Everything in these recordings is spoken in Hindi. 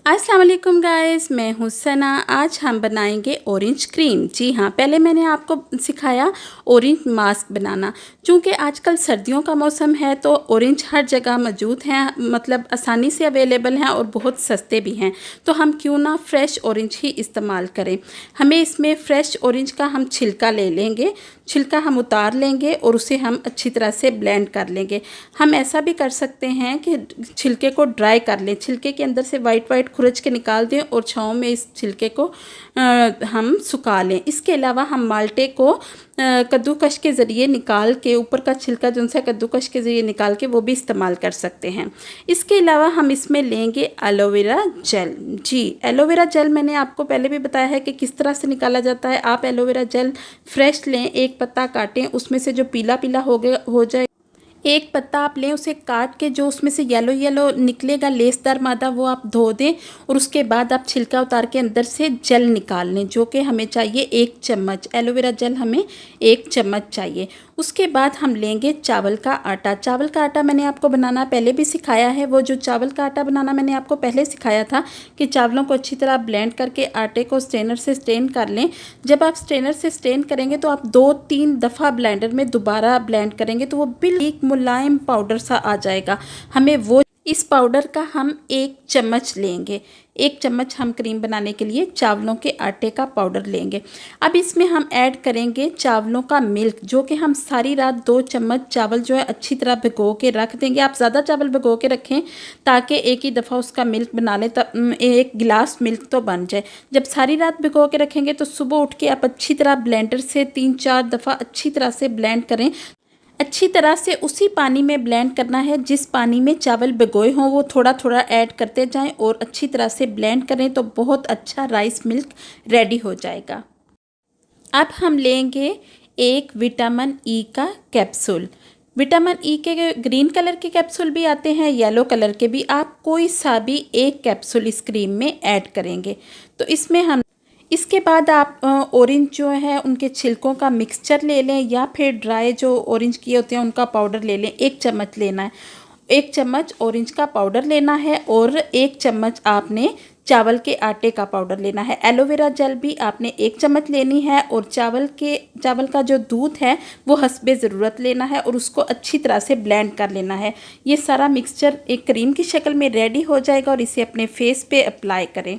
अस्सलाम वालेकुम गाइस, मैं हूँ सना। आज हम बनाएंगे ऑरेंज क्रीम। जी हाँ, पहले मैंने आपको सिखाया ऑरेंज मास्क बनाना। चूँकि आजकल सर्दियों का मौसम है तो ऑरेंज हर जगह मौजूद हैं, मतलब आसानी से अवेलेबल हैं और बहुत सस्ते भी हैं। तो हम क्यों ना फ्रेश ऑरेंज ही इस्तेमाल करें। हमें इसमें फ़्रेश ऑरेंज का हम छिलका ले लेंगे, छिलका हम उतार लेंगे और उसे हम अच्छी तरह से ब्लेंड कर लेंगे। हम ऐसा भी कर सकते हैं कि छिलके को ड्राई कर लें, छिलके के अंदर से वाइट खुरच के निकाल दें और छाँव में इस छिलके को हम सुखा लें। इसके अलावा हम माल्टे को कद्दूकश के ज़रिए निकाल के, ऊपर का छिलका जो है कद्दूकश के ज़रिए निकाल के वो भी इस्तेमाल कर सकते हैं। इसके अलावा हम इसमें लेंगे एलोवेरा जेल। जी, एलोवेरा जेल मैंने आपको पहले भी बताया है कि किस तरह से निकाला जाता है। आप एलोवेरा जेल फ्रेश लें, एक पत्ता काटें, उसमें से जो पीला पीला हो जाए एक पत्ता आप लें, उसे काट के जो उसमें से येलो येलो निकलेगा लेसदार मादा वो आप धो दें और उसके बाद आप छिलका उतार के अंदर से जेल निकाल लें, जो कि हमें चाहिए 1 चम्मच एलोवेरा जेल, हमें 1 चम्मच चाहिए। उसके बाद हम लेंगे चावल का आटा। चावल का आटा मैंने आपको बनाना पहले भी सिखाया है। वो जो चावल का आटा बनाना मैंने आपको पहले सिखाया था कि चावलों को अच्छी तरह ब्लेंड करके आटे को स्ट्रेनर से स्ट्रेन कर लें। जब आप स्ट्रेनर से स्ट्रेन करेंगे तो आप 2-3 दफ़ा ब्लेंडर में दोबारा ब्लेंड करेंगे तो वो बिल्कुल मुलायम पाउडर सा आ जाएगा। हमें वो इस पाउडर का हम 1 चम्मच लेंगे। 1 चम्मच हम क्रीम बनाने के लिए चावलों के आटे का पाउडर लेंगे। अब इसमें हम ऐड करेंगे चावलों का मिल्क, जो कि हम सारी रात 2 चम्मच चावल जो है अच्छी तरह भिगो के रख देंगे। आप ज़्यादा चावल भिगो के रखें ताकि एक ही दफ़ा उसका मिल्क बना लें, तब 1 गिलास मिल्क तो बन जाए। जब सारी रात भिगो के रखेंगे तो सुबह उठ के आप अच्छी तरह ब्लेंडर से 3-4 दफ़ा अच्छी तरह से ब्लेंड करें। अच्छी तरह से उसी पानी में ब्लेंड करना है जिस पानी में चावल भिगोए हों, वो थोड़ा थोड़ा ऐड करते जाएं और अच्छी तरह से ब्लेंड करें तो बहुत अच्छा राइस मिल्क रेडी हो जाएगा। अब हम लेंगे 1 विटामिन ई का कैप्सूल। विटामिन ई के ग्रीन कलर के कैप्सूल भी आते हैं, येलो कलर के भी। आप कोई सा भी 1 कैप्सूल इस क्रीम में ऐड करेंगे। तो इसमें हम इसके बाद आप ऑरेंज जो है उनके छिलकों का मिक्सचर ले लें या फिर ड्राई जो ऑरेंज किए होते हैं उनका पाउडर ले लें। 1 चम्मच लेना है, 1 चम्मच ऑरेंज का पाउडर लेना है और 1 चम्मच आपने चावल के आटे का पाउडर लेना है। एलोवेरा जेल भी आपने 1 चम्मच लेनी है और चावल का जो दूध है वो हस्बे ज़रूरत लेना है और उसको अच्छी तरह से ब्लेंड कर लेना है। ये सारा मिक्सचर एक क्रीम की शक्ल में रेडी हो जाएगा और इसे अपने फेस पे अप्लाई करें।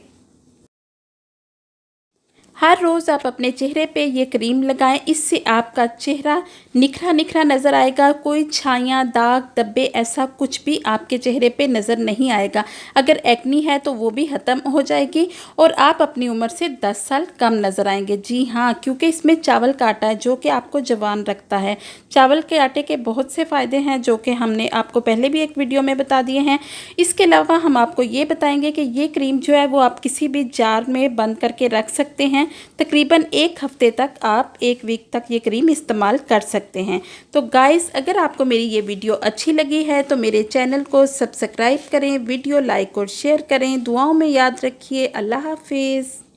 हर रोज़ आप अपने चेहरे पे ये क्रीम लगाएं, इससे आपका चेहरा निखरा निखरा नज़र आएगा। कोई छाइयाँ, दाग, धब्बे ऐसा कुछ भी आपके चेहरे पे नज़र नहीं आएगा। अगर एक्नी है तो वो भी ख़त्म हो जाएगी और आप अपनी उम्र से 10 साल कम नज़र आएंगे। जी हाँ, क्योंकि इसमें चावल का आटा है जो कि आपको जवान रखता है। चावल के आटे के बहुत से फ़ायदे हैं जो कि हमने आपको पहले भी एक वीडियो में बता दिए हैं। इसके अलावा हम आपको ये बताएंगे कि ये क्रीम जो है वो आप किसी भी जार में बंद करके रख सकते हैं। तकरीबन 1 हफ्ते तक, आप 1 वीक तक ये क्रीम इस्तेमाल कर सकते हैं। तो गाइस, अगर आपको मेरी ये वीडियो अच्छी लगी है तो मेरे चैनल को सब्सक्राइब करें, वीडियो लाइक और शेयर करें। दुआओं में याद रखिए। अल्लाह हाफिज़।